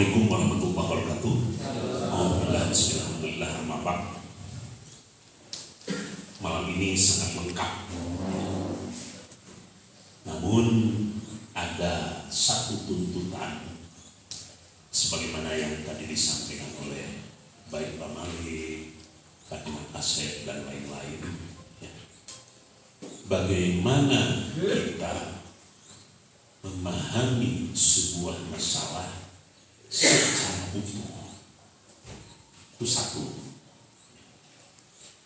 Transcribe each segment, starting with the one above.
Assalamualaikum warahmatullahi wabarakatuh. Bismillah, malam ini sangat lengkap. Namun ada satu tuntutan sebagaimana yang tadi disampaikan oleh baik Pak Malik, Pak Imam Asep dan lain-lain. Bagaimana kita memahami sebuah masalah secara utuh, itu satu.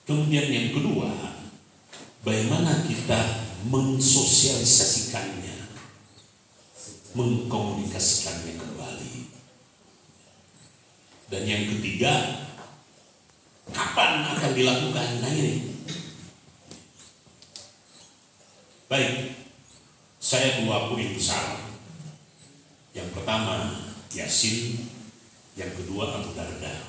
Kemudian yang kedua, bagaimana kita mensosialisasikannya, mengkomunikasikannya kembali. Dan yang ketiga, kapan akan dilakukan? Nah ini. Baik, saya dua poin besar. Yang pertama Yasin, yang kedua Abu Darda.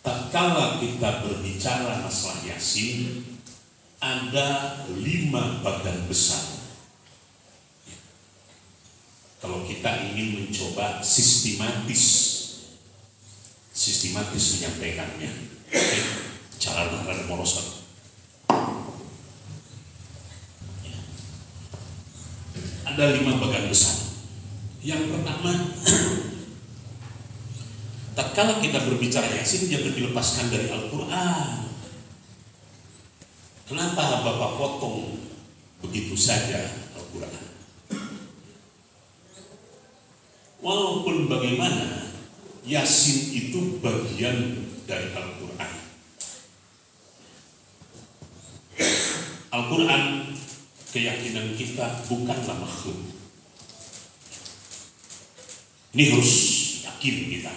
Tatkala kita berbicara masalah Yasin, ada 5 bagan besar. Kalau kita ingin mencoba sistematis menyampaikannya, cara ada morosat. Ada 5 bagan besar. Yang pertama, tatkala kita berbicara Yasin, jangan dilepaskan dari Al-Quran. Kenapa Bapak potong begitu saja Al-Quran? Walaupun bagaimana, Yasin itu bagian dari Al-Quran. Al-Quran, keyakinan kita, bukanlah makhluk. Ini harus yakin kita.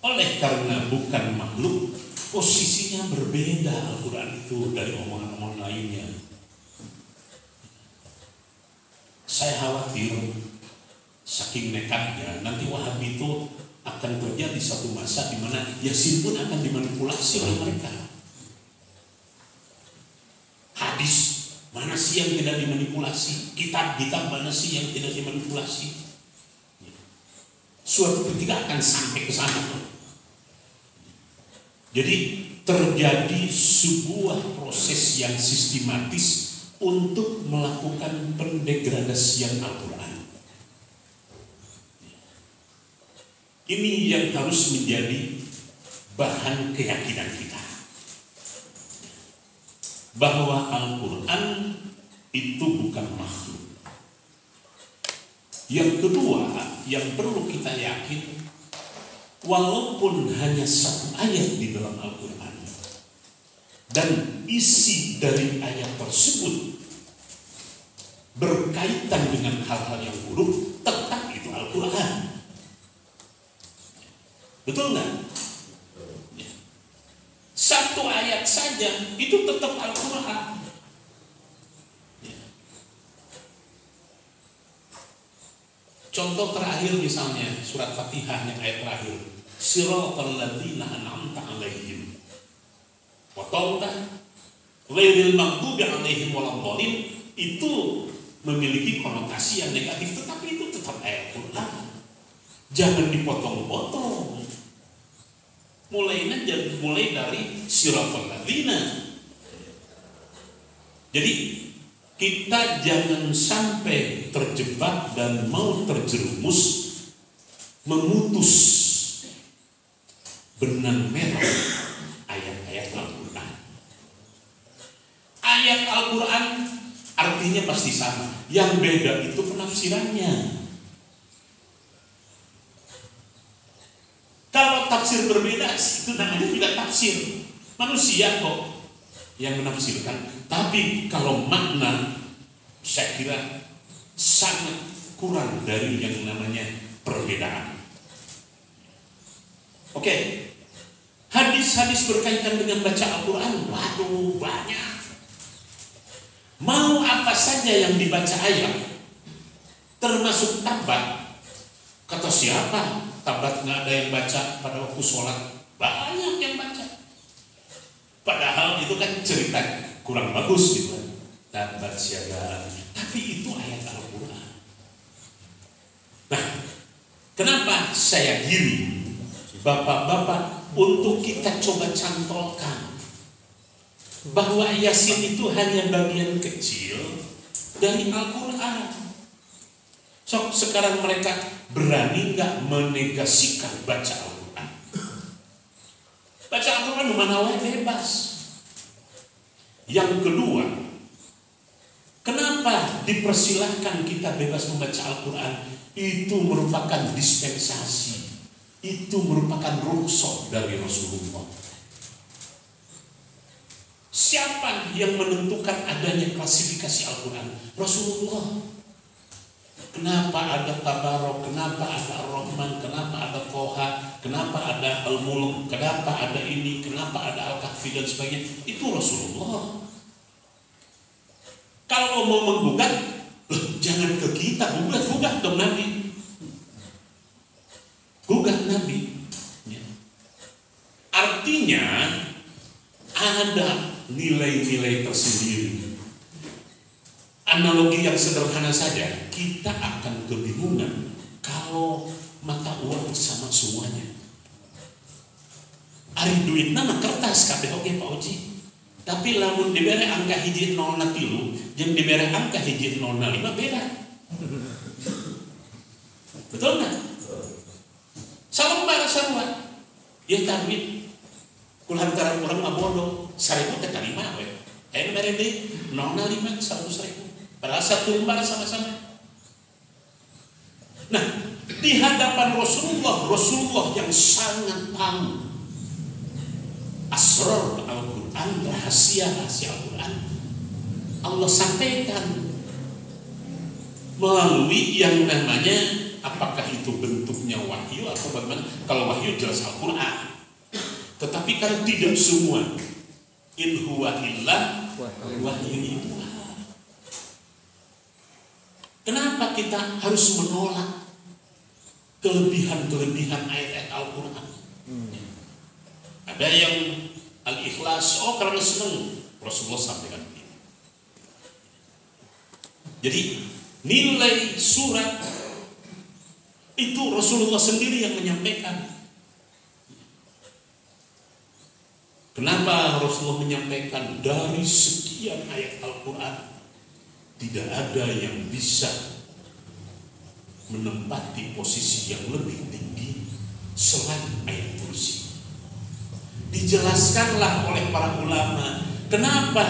Oleh karena bukan makhluk, posisinya berbeda Al-Quran itu dari omongan-omongan lainnya. Saya khawatir saking nekatnya nanti Wahabi itu akan terjadi satu masa di mana Yasin pun akan dimanipulasi oleh mereka. Hadis mana sih yang tidak dimanipulasi? Kitab-kitab mana sih yang tidak dimanipulasi? Suatu ketika akan sampai ke sana. Jadi terjadi sebuah proses yang sistematis untuk melakukan pendegradasian Al-Quran. Ini yang harus menjadi bahan keyakinan kita, bahwa Al-Quran itu bukan makhluk. Yang kedua, yang perlu kita yakin, walaupun hanya satu ayat di dalam Al-Quran dan isi dari ayat tersebut berkaitan dengan hal-hal yang buruk, tetap itu Al-Quran. Betul nggak? Satu ayat saja itu tetap Al-Quran. Contoh terakhir misalnya surat Fatihah yang ayat terakhir, Siratal ladzina an'amta 'alaihim. Wattauta ghairil maghdubi 'alaihim waladdallin, itu memiliki konotasi yang negatif, tetapi itu tetap ayat Quran. Jangan dipotong-potong. Mulai dari Siratal ladzina. Jadi kita jangan sampai terjebak dan mau terjerumus memutus benang merah ayat-ayat Al-Quran. Ayat Al-Quran artinya pasti sama, yang beda itu penafsirannya. Kalau tafsir berbeda, itu namanya tidak tafsir. Manusia kok yang menafsirkan. Tapi kalau makna, saya kira sangat kurang dari yang namanya perbedaan. Oke, hadis-hadis berkaitan dengan baca Al-Quran, waduh banyak. Mau apa saja yang dibaca ayat, termasuk tabat. Kata siapa? Tabat nggak ada yang baca pada waktu sholat. Banyak yang baca. Padahal itu kan cerita kurang bagus gitu. Tabat siaga. Tapi itu ayat Al-Quran. Nah, kenapa saya giring bapak-bapak untuk kita coba cantolkan bahwa Yasin itu hanya bagian kecil dari Al-Quran. Sekarang mereka berani nggak menegasikan baca Al-Quran? Baca Al-Quran mana wae bebas. Yang kedua, kenapa dipersilahkan kita bebas membaca Al-Quran? Itu merupakan dispensasi, itu merupakan rukhsah dari Rasulullah. Siapa yang menentukan adanya klasifikasi Al-Quran? Rasulullah. Kenapa ada Tabarok, kenapa ada Ar-Rahman, kenapa ada Toha, kenapa ada Al-Mulk, kenapa ada ini, kenapa ada Al-Kahfi dan sebagainya? Itu Rasulullah. Kalau mau menggugat, jangan ke kita, gugat dong Nabi. Gugat Nabi. Ya. Artinya ada nilai-nilai tersendiri. Analogi yang sederhana saja, kita akan kebingungan kalau mata uang sama semuanya. Ari duit nama kertas kabeh oge Pak Oji. Tapi lamun dibere angka hiji 0,3 jeung dibere angka hiji 0,5 beda. Betul nggak? Salembar sarua. Ya duit kulantaran orang ngabodoh 1.000 teh kalima we. Aya mere deui 0,5 100.000. Padahal satu lembar sama-sama. Nah, di hadapan Rasulullah yang sangat tahu asrar Al-Quran, rahasia-rahasia Al-Quran, Allah sampaikan melalui yang namanya, apakah itu bentuknya wahyu atau bagaimana? Kalau wahyu jelas Al-Quran. Tetapi kan tidak semua. In huwa illa wahyu itu. Kenapa kita harus menolak kelebihan-kelebihan ayat-ayat Al-Quran? Ada yang Al-Ikhlas, karena senang Rasulullah sampaikan ini. Jadi nilai surat itu Rasulullah sendiri yang menyampaikan. Kenapa Rasulullah menyampaikan dari sekian ayat Al-Quran tidak ada yang bisa menempati posisi yang lebih tinggi selain ayat kursi. Dijelaskanlah oleh para ulama kenapa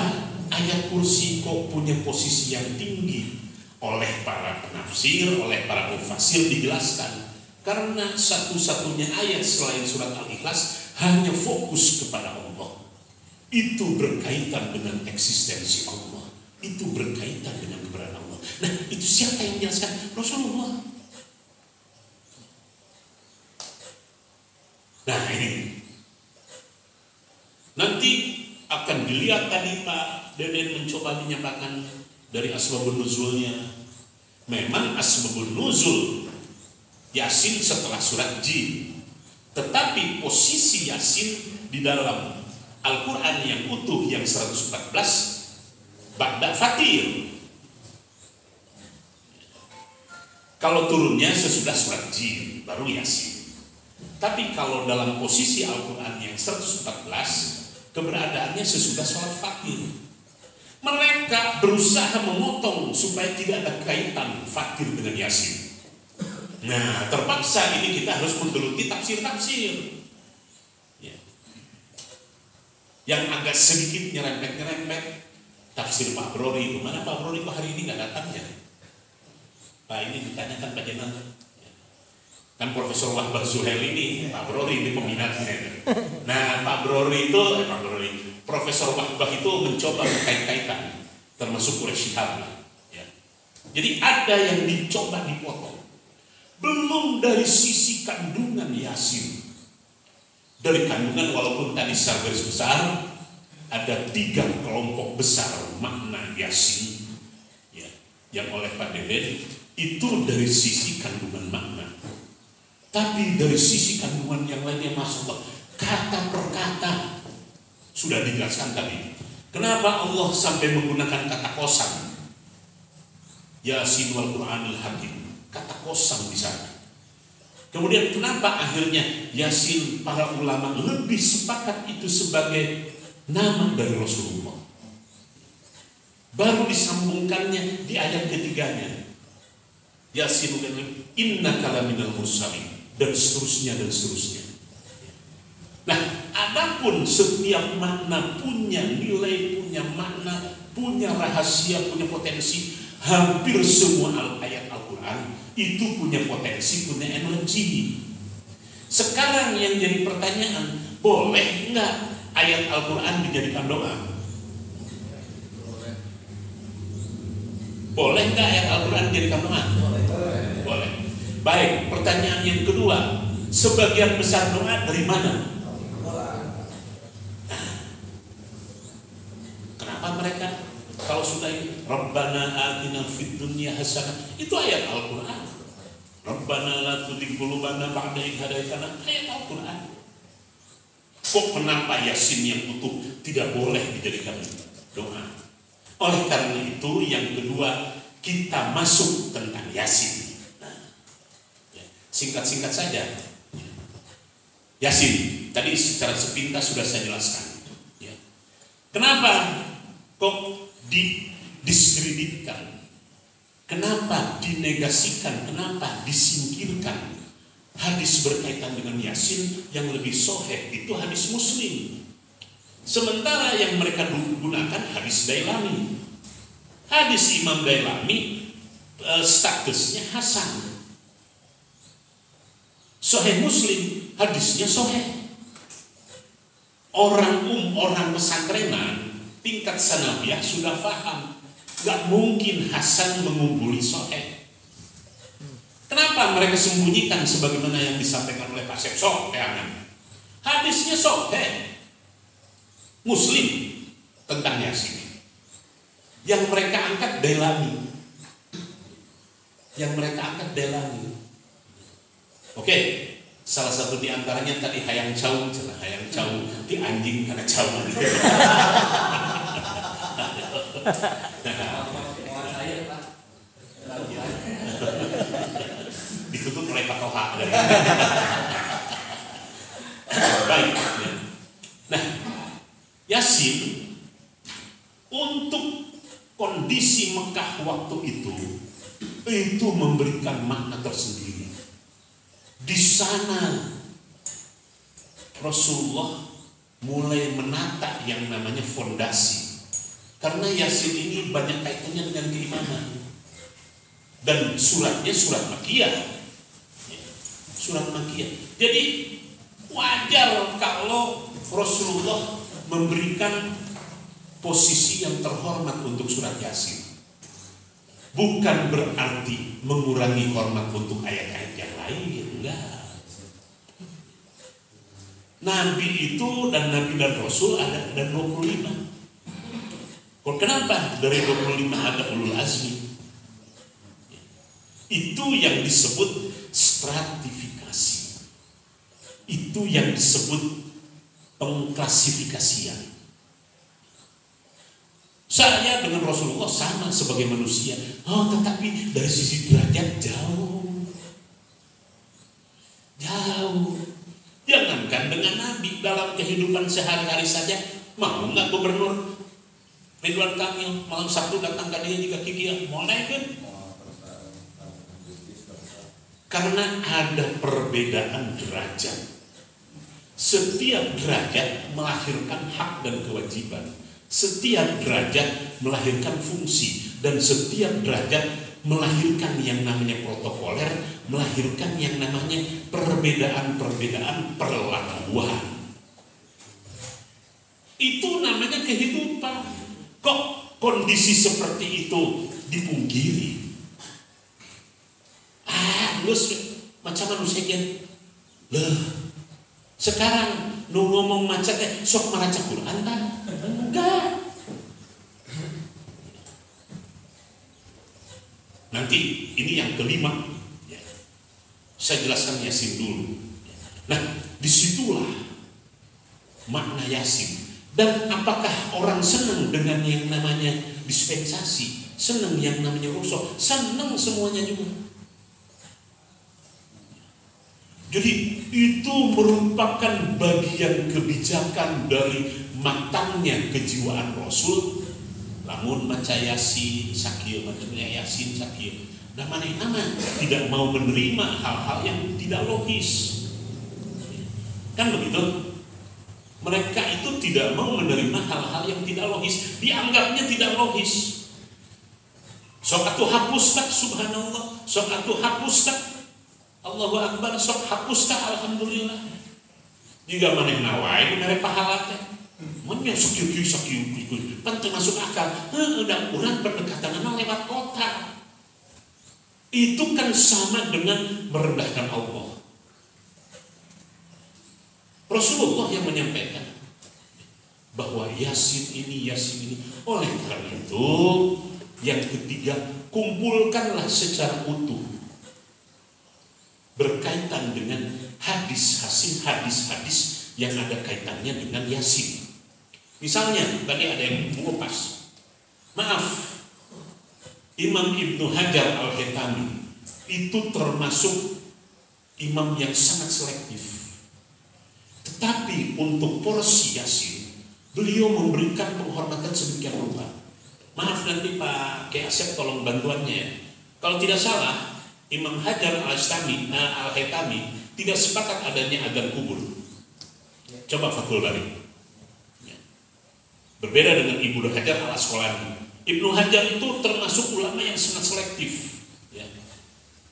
ayat kursi kok punya posisi yang tinggi. Oleh para penafsir, oleh para mufassir dijelaskan karena satu-satunya ayat selain surat Al-Ikhlas hanya fokus kepada Allah. Itu berkaitan dengan eksistensi Allah. Itu berkaitan dengan keberadaan Allah. Nah, itu siapa yang menjelaskan? Rasulullah. Nah, ini nanti akan dilihat tadi Pak Deden mencoba menyampaikan dari asbabun nuzulnya. Memang asbabun nuzul Yasin setelah surat Jin, tetapi posisi Yasin di dalam Al-Quran yang utuh yang 114 Ba'da Fatir. Kalau turunnya sesudah surat Jin baru Yasin. Tapi kalau dalam posisi Al-Quran yang 114 keberadaannya sesudah sholat Fatir. Mereka berusaha memotong supaya tidak ada kaitan Fatir dengan Yasin. Nah, terpaksa ini kita harus menggeluti tafsir-tafsir ya. Yang agak sedikit nyerempet tafsir Pak Brori. Kemana Pak Brori kok hari ini nggak datangnya? Pak, ini ditanyakan Pak Jenal kan Profesor Wahbah Zuhail ini Pak Brori ini peminatnya. Nah, Pak Brori itu Profesor Wahbah itu mencoba berkait-kaitan termasuk Quraisy Shihab ya. Jadi ada yang dicoba dipotong. Belum dari sisi kandungan Yasin. Dari kandungan walaupun tadi secara garis besar ada 3 kelompok besar makna Yasin ya, yang oleh Pak Deden itu dari sisi kandungan makna. Tapi dari sisi kandungan yang lainnya masuk kata per kata sudah dijelaskan tadi. Kenapa Allah sampai menggunakan kata qasam? Yasin wal Qur'anil Hakim. kata kosam di sana. Kemudian kenapa akhirnya Yasin para ulama lebih sepakat itu sebagai nama dari Rasulullah? Baru disambungkannya di ayat ketiganya. Yasin innaka laminal mursalin, dan seterusnya dan seterusnya. Nah, adapun setiap makna punya nilai, punya makna, punya rahasia, punya potensi. Hampir semua ayat Al-Quran itu punya potensi, punya energi. Sekarang yang jadi pertanyaan, boleh nggak ayat Al-Quran dijadikan doa? Boleh nggak ayat Al-Quran dijadikan doa? Boleh. Baik, pertanyaan yang kedua, sebagian besar doa dari mana? Kenapa mereka kalau sudah Rabbana atina fid dunya hasanah, itu ayat Al-Quran. Rabbana la tuzigh qulubana ba'da idh hadaitana, ayat Al-Quran. Kok kenapa Yasin yang utuh tidak boleh dijadikan doa? Oleh karena itu yang kedua, kita masuk tentang Yasin. Nah, singkat-singkat saja. Yasin tadi secara sepintas sudah saya jelaskan. Kenapa kok didiskreditkan? Kenapa dinegasikan? Kenapa disingkirkan? Hadis berkaitan dengan Yasin yang lebih sahih itu hadis Muslim. Sementara yang mereka gunakan hadis Dailami. Hadis Imam Dailami statusnya hasan. Sahih Muslim hadisnya sahih. Orang pesantrenan tingkat sanawiyah sudah paham, gak mungkin hasan mengungguli sahih. Kenapa mereka sembunyikan sebagaimana yang disampaikan oleh Pak Sepso? Hadisnya sahih Muslim tentang Yasin. Yang mereka angkat Dailami. Oke, salah satu di antaranya tadi hayang cau di anjing karena cau. Ditutup oleh Pak Toha. Baik. Nah, Yasin untuk kondisi Mekah waktu itu memberikan makna tersendiri. Di sana Rasulullah mulai menata yang namanya fondasi. Karena Yasin ini banyak kaitannya dengan keimanan. Dan suratnya surat Makkiyah. Jadi wajar kalau Rasulullah memberikan posisi yang terhormat untuk surat Yasin. Bukan berarti mengurangi hormat untuk ayat-ayat yang lain, enggak. Nabi itu dan Nabi dan Rasul ada 25. Kenapa dari 25 ada ulul azmi? Itu yang disebut stratifikasi. Itu yang disebut pengklasifikasian. Saya dengan Rasulullah sama sebagai manusia, tetapi dari sisi derajat jauh. Jangankan dengan Nabi, dalam kehidupan sehari-hari saja, mau nggak Gubernur Ridwan Kamil malam Sabtu datang ke dia jika Kiki mau naik kan? Karena ada perbedaan derajat. Setiap derajat melahirkan hak dan kewajiban. Setiap derajat melahirkan fungsi, dan setiap derajat melahirkan yang namanya protokoler, melahirkan yang namanya perbedaan-perbedaan perlakuan. Itu namanya kehidupan. Kok kondisi seperti itu dipungkiri? Macam manusia kan? Sekarang ngomong macam sok meraca Quran kan? Enggak. Nanti ini yang kelima, saya jelaskan Yasin dulu. Nah, disitulah makna Yasin. Dan apakah orang senang dengan yang namanya dispensasi, senang yang namanya rusuh, senang semuanya juga. Jadi itu merupakan bagian kebijakan dari matangnya kejiwaan Rasul. Lamun maca Yasin sakieu, macamnya Yasin sakieu. Dan mana tidak mau menerima hal-hal yang tidak logis. Kan begitu? Mereka itu tidak mau menerima hal-hal yang tidak logis, dianggapnya tidak logis. Sok atuh hapus tak subhanallah, sok atuh hapus tak Allahu Akbar, sok hapus tak alhamdulillah. Jika maneh nawai mere pahala teh. Mun nya sakieu pan teu masuk akal. Udah urang pendekatanna lewat otak. Itu kan sama dengan merendahkan Allah. Rasulullah yang menyampaikan bahwa Yasin ini. Oleh karena itu, yang ketiga, kumpulkanlah secara utuh berkaitan dengan hadis-hadis yang ada kaitannya dengan Yasin. Misalnya, tadi ada yang mengupas. Maaf, Imam Ibnu Hajar Al-Haytami itu termasuk imam yang sangat selektif. Tetapi untuk porsi Yasin, beliau memberikan penghormatan sedemikian rupa. Maaf nanti Pak Kiai Asep tolong bantuannya ya. Kalau tidak salah, Imam Hajar Al-Haytami tidak sepakat adanya adzan kubur. Coba Fathul Bari. Berbeda dengan Ibnu Hajar Al-Asqalani. Ibnu Hajar itu termasuk ulama yang sangat selektif. Ya.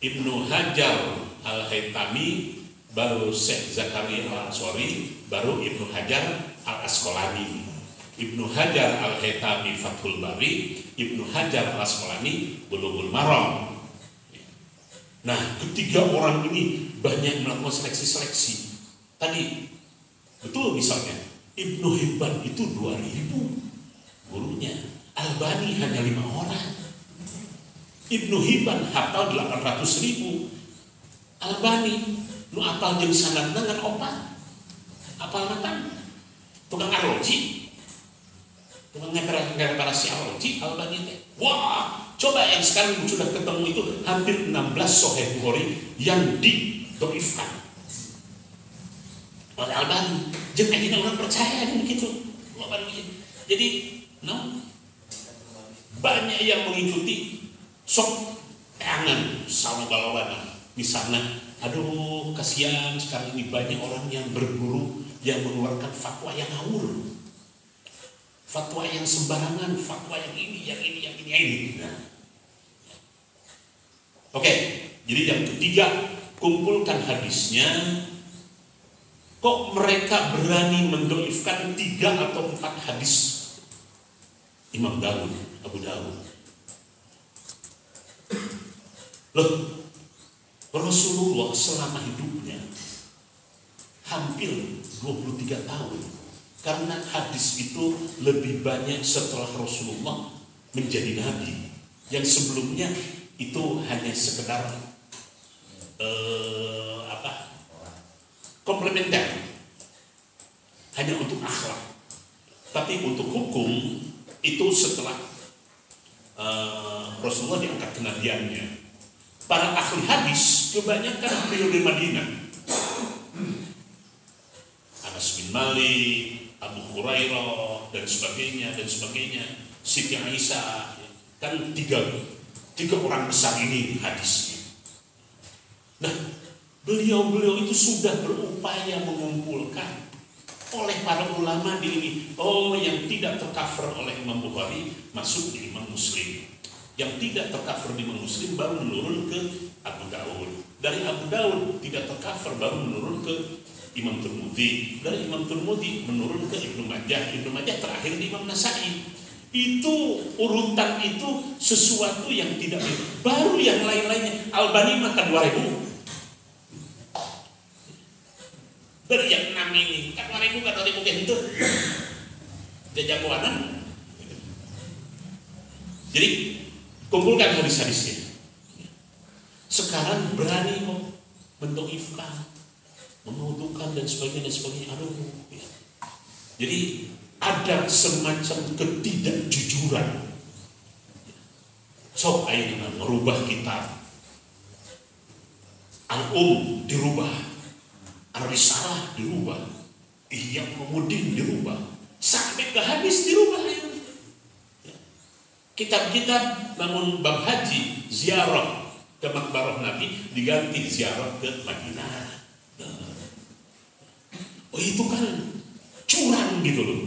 Ibnu Hajar Al-Haytami, baru Syekh Zakaria Al-Ansori, baru Ibnu Hajar Al-Asqalani. Ibnu Hajar Al-Haytami Fathul Bari, Ibnu Hajar Al-Asqalani Bulughul Maram. Nah, ketiga orang ini banyak melakukan seleksi-seleksi. Tadi betul misalnya Ibnu Hibban itu 2000 gurunya, Albani hanya 5 orang. Ibnu Hibban hafal 800.000. Albani nu apal jeung sanadna ngan opat. Apal matan. Tukang aroji. Tukang ngereparasi aroji Albani teh. Wah, coba yang sekarang sudah ketemu itu hampir 16 Sahih Bukhari yang didoifkan oleh Albani. Jeung ayeuna urang percaya begitu. Jadi, banyak yang mengikuti sok angan sama balawana. Misalnya, aduh kasihan sekarang ini banyak orang yang berguru yang mengeluarkan fatwa yang ngawur, fatwa yang sembarangan, fatwa yang ini. Nah. Oke, jadi yang ketiga, kumpulkan hadisnya. Kok mereka berani mendoifkan 3 atau 4 hadis Imam Dawud, Abu Dawud? Loh, Rasulullah selama hidupnya hampir 23 tahun, karena hadis itu lebih banyak setelah Rasulullah menjadi nabi. Yang sebelumnya itu hanya sekedar komplementer, hanya untuk akhlak. Tapi untuk hukum itu setelah Rasulullah diangkat kenabiannya. Para ahli hadis kebanyakan periode Madinah. Anas bin Malik, Abu Hurairah dan sebagainya, Siti Aisyah, kan tiga orang besar ini hadisnya. Nah, beliau itu sudah berupaya mengumpulkan oleh para ulama di ini. Yang tidak tercover oleh Imam Bukhari masuk di Imam Muslim. Yang tidak tercover di Imam Muslim baru menurun ke Abu Dawud. Dari Abu Dawud tidak tercover baru menurun ke Imam Tirmidzi. Dari Imam Tirmidzi menurun ke Ibnu Majah. Ibnu Majah terakhir di Imam Nasai. Itu urutan itu sesuatu yang tidak baru, yang lain-lainnya. Albani makan 2000. Dari yang 6 ini kan 2000 kan 2000 itu jajakuanan. Jadi kumpulkan hadis-hadisnya. Sekarang berani kok mendoifkan, memaudukan dan sebagainya. Aduh, ya. Jadi ada semacam ketidakjujuran. Sok ayeuna merubah kitab Al-Um dirubah. Ar-Risalah dirubah, Ihya Ulumuddin dirubah, sampai ke hadis dirubah. Kitab-kitab namun bab haji, ziarah ke makbarah Nabi diganti ziarah ke Madinah. Oh itu kan curang gitu loh.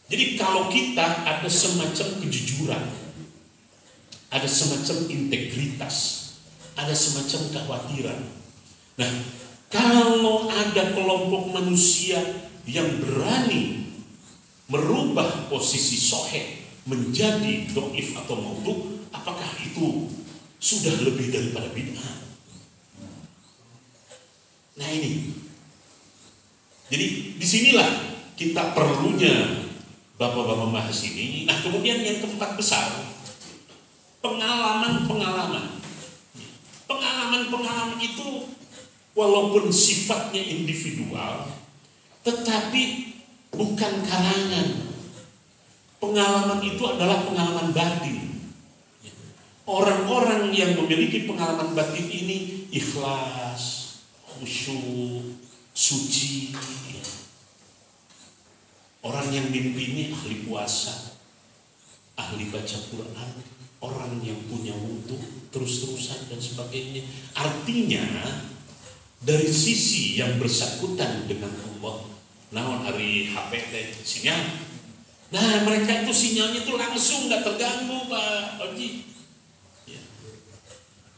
Jadi kalau kita ada semacam kejujuran, ada semacam integritas, ada semacam kekhawatiran. Nah, kalau ada kelompok manusia yang berani merubah posisi sahih menjadi dhaif atau maudhu, apakah itu sudah lebih daripada bid'ah? Nah ini. Jadi disinilah kita perlunya bapak-bapak bahas ini. Nah kemudian yang keempat besar, pengalaman-pengalaman. Pengalaman-pengalaman itu walaupun sifatnya individual, tetapi bukan karangan. Pengalaman itu adalah pengalaman batin. Orang-orang yang memiliki pengalaman batin ini ikhlas, khusyuk, suci. Orang yang mimpi ini ahli puasa, ahli baca Quran, orang yang punya wudhu terus-terusan dan sebagainya. Artinya dari sisi yang bersangkutan dengan Allah, naon hari HP sinyal. Nah mereka itu sinyalnya itu langsung nggak terganggu Pak Oji. Ya.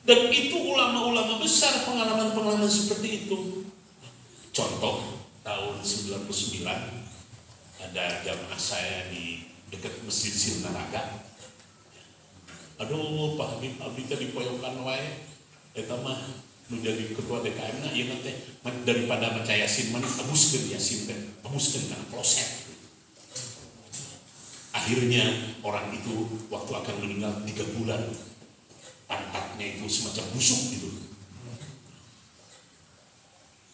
Dan itu ulama-ulama besar pengalaman-pengalaman seperti itu. Contoh tahun 99 ada jamaah saya di dekat Masjid Silnaraga. Aduh Pak Habib abdi teh dipoyokan wae eta mah nu jadi ketua DKM na ieu teh daripada maca Yasin mah abuskeun Yasin teh abuskeun kana kloset. Akhirnya orang itu waktu akan meninggal 3 bulan pantatnya itu semacam busuk gitu.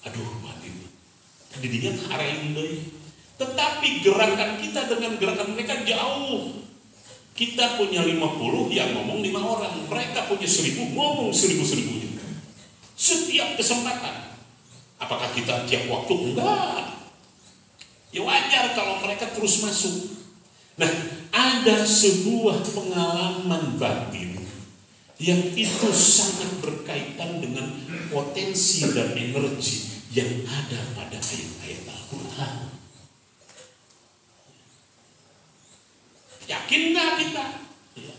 Aduh batin didinya hareing deui. Tetapi gerakan kita dengan gerakan mereka jauh. Kita punya 50 yang ngomong 5 orang, mereka punya 1000 ngomong 1000-1000. Setiap kesempatan. Apakah kita tiap waktu? Enggak. Ya wajar kalau mereka terus masuk. Nah, ada sebuah pengalaman batin yang itu sangat berkaitan dengan potensi dan energi yang ada pada ayat-ayat Al-Quran. Yakin nggak kita? Ya.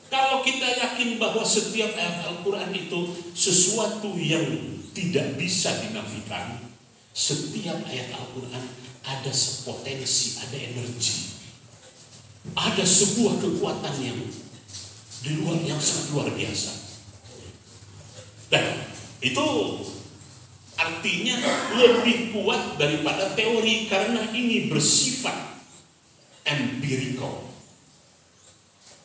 Kalau kita yakin bahwa setiap ayat Al-Quran itu sesuatu yang tidak bisa dinafikan, setiap ayat Al-Quran ada sepotensi, ada energi. Ada sebuah kekuatan yang di luar yang sangat luar biasa. Dan itu artinya lebih kuat daripada teori karena ini bersifat empirical,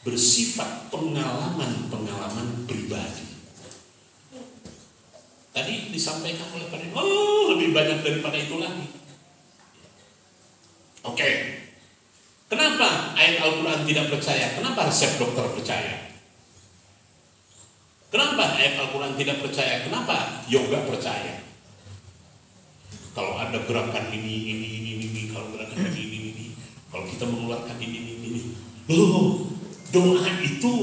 bersifat pengalaman-pengalaman pribadi. Tadi disampaikan oleh Pak Din, lebih banyak daripada itu lagi. Oke. Kenapa ayat Al-Quran tidak percaya? Kenapa resep dokter percaya? Kenapa ayat Al-Quran tidak percaya? Kenapa yoga percaya? Kalau ada gerakan ini, kalau gerakan ini, kalau kita mengeluarkan ini. Loh, doa itu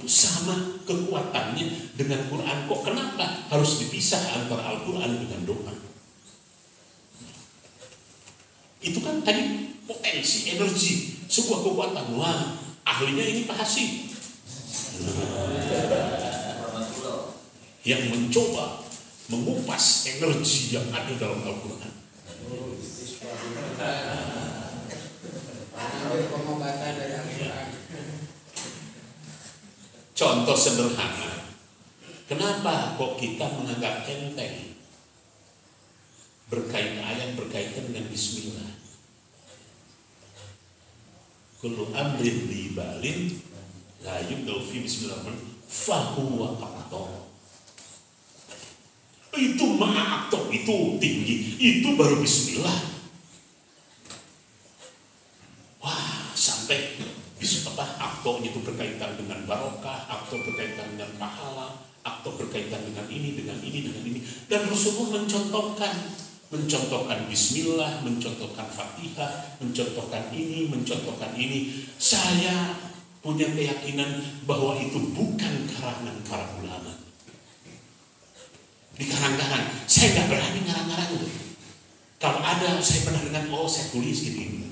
sama kekuatannya dengan Quran. Kok kenapa harus dipisah antara Al-Quran dengan doa? Itu kan tadi potensi, energi, sebuah kekuatan. Wah, ahlinya ini Pak Hasim. Yang mencoba mengupas energi yang ada dalam Al-Quran. Contoh sederhana, kenapa kok kita menganggap enteng berkaitan dengan Bismillah? Kullu amrin dibalin la yubda'u fi bismillah fahuwa aqta. Itu ma'aqta, itu tinggi, itu baru bismillah. Wah, sampai akto itu berkaitan dengan barokah, akto berkaitan dengan pahala, akto berkaitan dengan ini, dengan ini, dengan ini. Dan Rasulullah mencontohkan bismillah, mencontohkan fatihah, mencontohkan ini. Saya punya keyakinan bahwa itu bukan karangan para ulama. Di karang-karang, saya nggak berani ngarang-ngarang itu. Kalau ada, saya pernah dengar, saya tulis gini.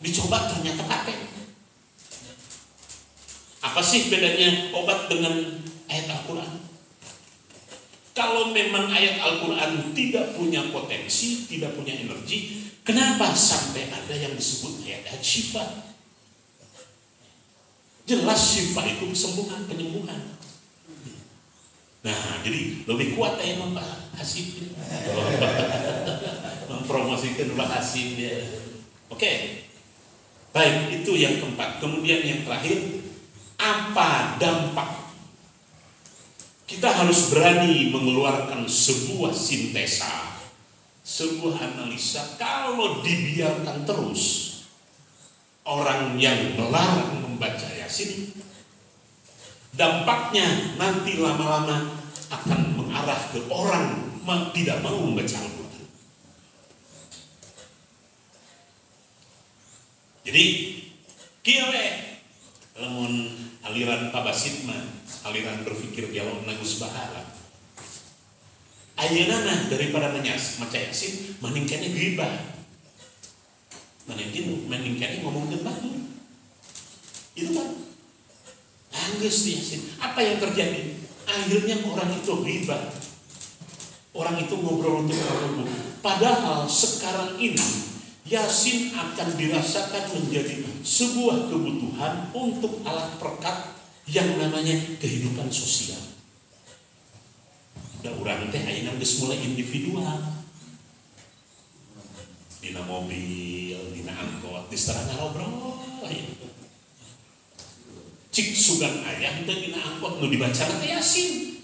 Dicoba ternyata pakai. Apa sih bedanya obat dengan ayat Al-Quran? Kalau memang ayat Al-Quran tidak punya potensi, tidak punya energi, kenapa sampai ada yang disebut ayat syifa? Jelas syifa itu kesembuhan, penyembuhan. Nah, jadi lebih kuat ayat Mbak Hasib mempromosikan Mbak Hasib dia. Oke. Baik, itu yang keempat. Kemudian yang terakhir, apa dampak? Kita harus berani mengeluarkan sebuah sintesa, sebuah analisa. Kalau dibiarkan terus, orang yang melarang membaca Yasin, dampaknya nanti lama-lama akan mengarah ke orang tidak mau membaca Al-Quran. Jadi, kira lamun aliran Pabasit aliran berpikir dialog Nagus Bahala. Ayeuna daripada maca Yasin, mending kene ghibah. Mending kene ngomongkeun batur. Itu kan. Anggeus di Yasin. Apa yang terjadi? Akhirnya orang itu ghibah. Orang itu ngobrol untuk ngobrol. Padahal sekarang ini Yasin akan dirasakan menjadi sebuah kebutuhan untuk alat perekat yang namanya kehidupan sosial. Da urang teh ayeuna geus mulai individual. Dina mobil, dina angkot, di setengah ngobrol. Cik sugan ayah teh dina angkot nu dibaca teh Yasin.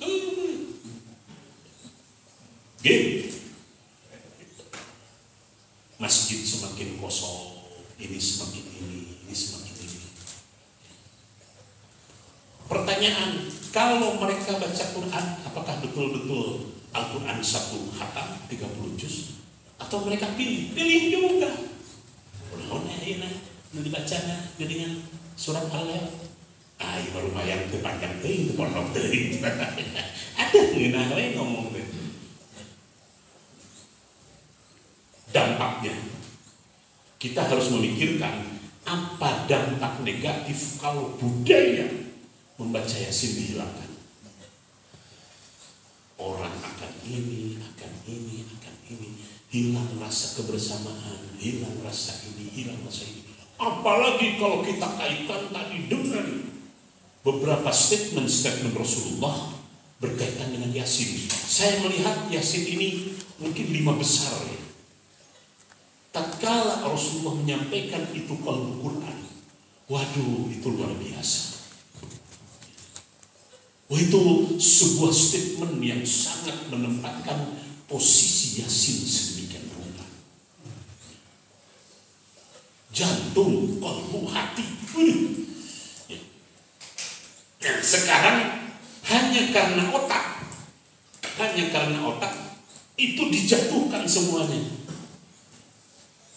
Gitu. Masjid semakin kosong, ini semakin ini semakin ini. Pertanyaan, kalau mereka baca Quran, apakah betul-betul Al-Quran satu khatam 30 juz? Atau mereka pilih juga. Udah ini dibacanya jadinya surat Al-Lailah. Iya baru lumayan itu panjang itu pondok teuing. Ada ngeunah we ngomong teh. Dampaknya kita harus memikirkan apa dampak negatif kalau budaya membaca Yasin dihilangkan. Orang akan ini, hilang rasa kebersamaan, hilang rasa ini, hilang rasa ini. Apalagi kalau kita kaitkan tadi dengan beberapa statement Rasulullah berkaitan dengan Yasin. Saya melihat Yasin ini mungkin 5 besar ya. Tatkala Rasulullah menyampaikan itu kalbu Quran, waduh itu luar biasa. Itu sebuah statement yang sangat menempatkan posisi Yasin sedemikian rupa. Jantung, kalbu, hati. Nah, sekarang hanya karena otak itu dijatuhkan semuanya.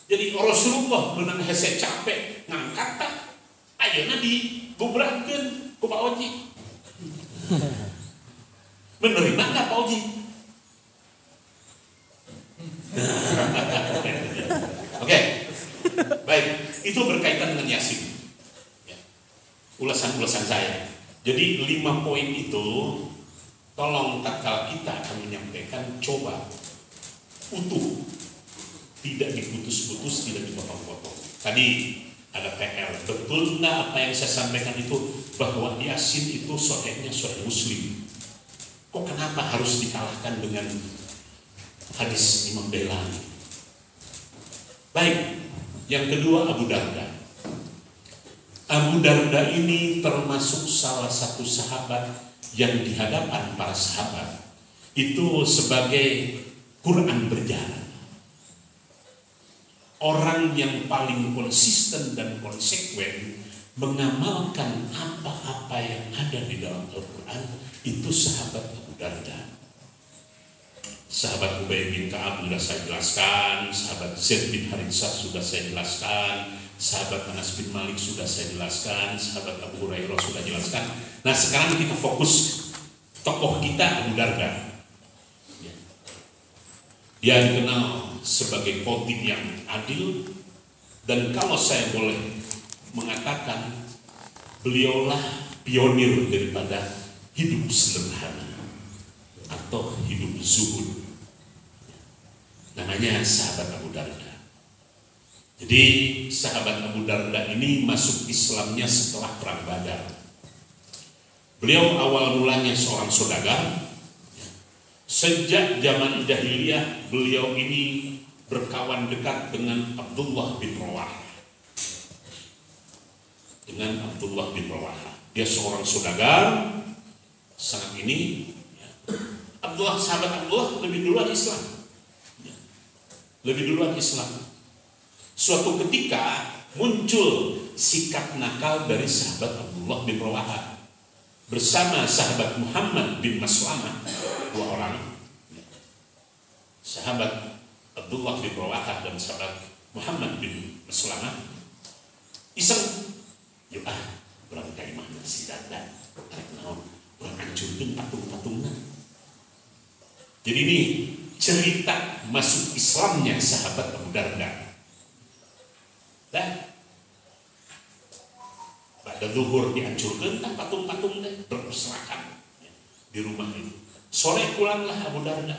Jadi Rasulullah menang hese capek ngangkat tak ayeuna digubrakkeun ku Pak Oji. Menerima enggak Pak Oji? Oke. Baik, itu berkaitan dengan Yasin. Ya. Ulasan-ulasan saya. Jadi 5 poin itu tolong tatkala kita akan menyampaikan coba utuh. Tidak diputus-putus, tidak dipotong-potong. Tadi ada PR. Betul enggak apa yang saya sampaikan itu bahwa Yasin itu sahihnya sahih Muslim? Kok kenapa harus dikalahkan dengan hadis Imam Belani? Baik, yang kedua Abu Darda. Abu Darda ini termasuk salah satu sahabat yang di hadapan para sahabat itu sebagai Quran berjalan. Orang yang paling konsisten dan konsekuen mengamalkan apa-apa yang ada di dalam Al-Quran, itu sahabat Abu Darda. Sahabat Ubay bin Ka'ab sudah saya jelaskan, sahabat Zaid bin Haritsah sudah saya jelaskan, sahabat Anas bin Malik sudah saya jelaskan, sahabat Abu Hurairah sudah jelaskan. Nah sekarang kita fokus tokoh kita Abu Darda. Dia dikenal sebagai khotib yang adil, dan kalau saya boleh mengatakan, beliaulah pionir daripada hidup sederhana atau hidup zuhud. Namanya sahabat Abu Darda. Jadi sahabat Abu Darda ini masuk Islamnya setelah perang Badar. Beliau awal mulanya seorang saudagar. Sejak zaman jahiliyah beliau ini berkawan dekat dengan Abdullah bin Rawaha. Dia seorang saudagar. Saat ini sahabat Abdullah lebih duluan Islam. Suatu ketika muncul sikap nakal dari sahabat Abdullah bin Rawaha bersama sahabat Muhammad bin Maslamah, dua orang. Sahabat Abdullah bin Rawaha dan sahabat Muhammad bin Maslamah iseng, yuk orang dari mana si Darda, orang hancurkan patung-patungnya. Jadi ini cerita masuk Islamnya sahabat Abu Darda. Dan pada zuhur dihancurkan, tak patung-patung berperserakan di rumah itu. Sore pulanglah Abu Darda.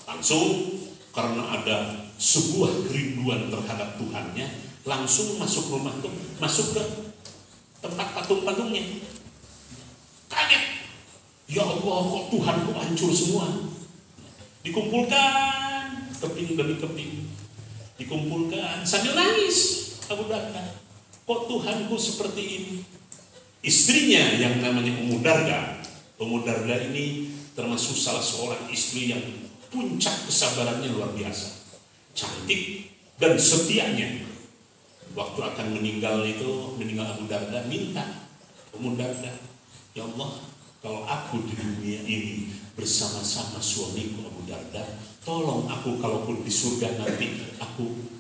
Langsung karena ada sebuah kerinduan terhadap Tuhannya, langsung masuk rumah itu, masuk ke tempat patung-patungnya. Kaget, ya Allah, kok Tuhanku hancur semua. Dikumpulkan keping demi keping, dikumpulkan sambil nangis Abu Darda. Kok Tuhanku seperti ini? Istrinya yang namanya Ummu Darda ini termasuk salah seorang istri yang puncak kesabarannya luar biasa, cantik dan setianya. Waktu akan meninggal Abu Darda minta Ummu Darda, ya Allah, kalau aku di dunia ini bersama-sama suamiku Abu Darda, tolong aku kalaupun di surga nanti aku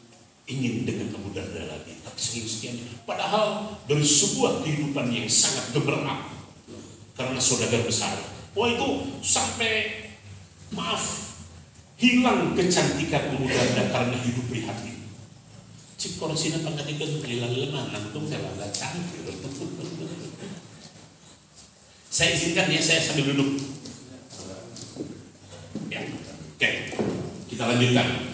ingin dengan Abu Darda lagi. Tapi sekian, padahal dari sebuah kehidupan yang sangat gemerlap karena saudagar besar. Itu sampai hilang kecantikan Abu Darda karena hidup prihatin. Cik korosina pangkatikan lemah nantung saya nggak cantik. Saya izinkan ya, saya sambil duduk. Ya, oke, kita lanjutkan.